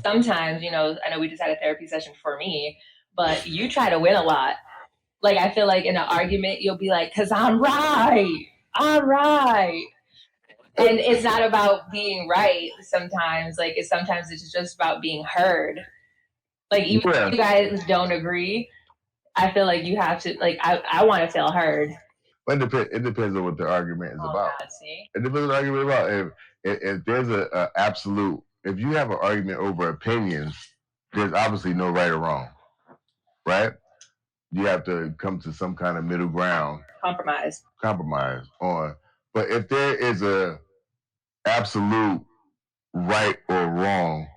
Sometimes, I know we just had a therapy session for me, but you try to win a lot. Like, I feel like in an argument, you'll be like, because I'm right. I'm right. And it's not about being right sometimes. Like, sometimes it's just about being heard. Like, even if you guys don't agree, I feel like you have to, like, I want to feel heard. But it depends on what the argument is about. God, see? It depends on what the argument is about. If there's a absolute, if you have an argument over opinions, there's obviously no right or wrong, right? You have to come to some kind of middle ground. Compromise on. But if there is a absolute right or wrong,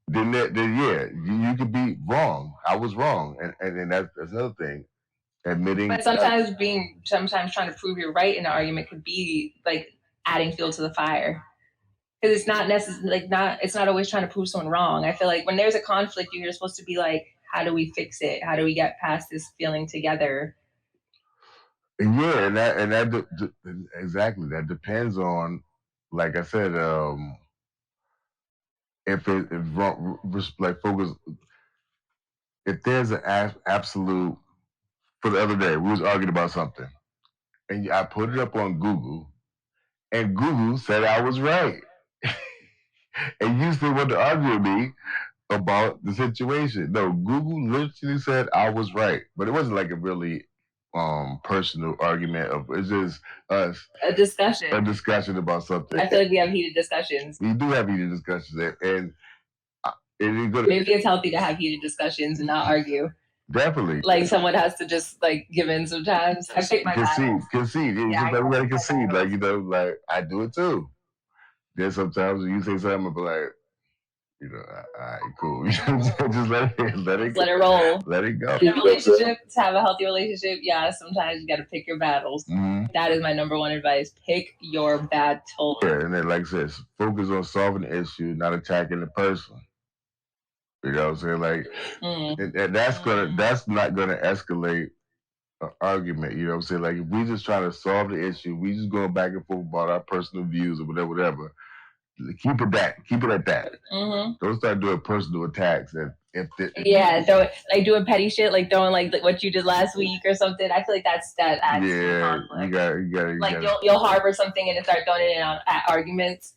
then yeah, you could be wrong. I was wrong, and that's another thing. Admitting. But sometimes trying to prove you're right in an argument could be like adding fuel to the fire. Because it's not necessarily it's not always trying to prove someone wrong. I feel like when there's a conflict, you're supposed to be like, how do we fix it? How do we get past this feeling together? Yeah, exactly. That depends on, like I said, if focus. If there's an absolute, for the other day, we was arguing about something, and I put it up on Google, and Google said I was right, and you still want to argue with me about the situation. No, Google literally said I was right, but it wasn't like a really personal argument. It's just us a discussion about something. I feel like we have heated discussions. We do have heated discussions, and maybe it's healthy to have heated discussions and not argue. Definitely. Like, someone has to just like give in sometimes. I pick my concede. Yeah, everybody concede. Like, like I do it too. Then sometimes when you say something, I'll be like, all right, cool. Just let it roll. Let it go. In a relationship, to have a healthy relationship, yeah, sometimes you got to pick your battles. That is my number one advice. Pick your battle. Yeah, and then like I said, focus on solving the issue, not attacking the person. You know what I'm saying? Like, and that's not gonna escalate an argument. You know what I'm saying? Like, if we just trying to solve the issue, we just going back and forth about our personal views or whatever. Keep it at that. Don't start doing personal attacks. Doing petty shit, like throwing like what you did last week or something. I feel like that adds conflict. You got you'll harbor something and then start throwing it in at arguments.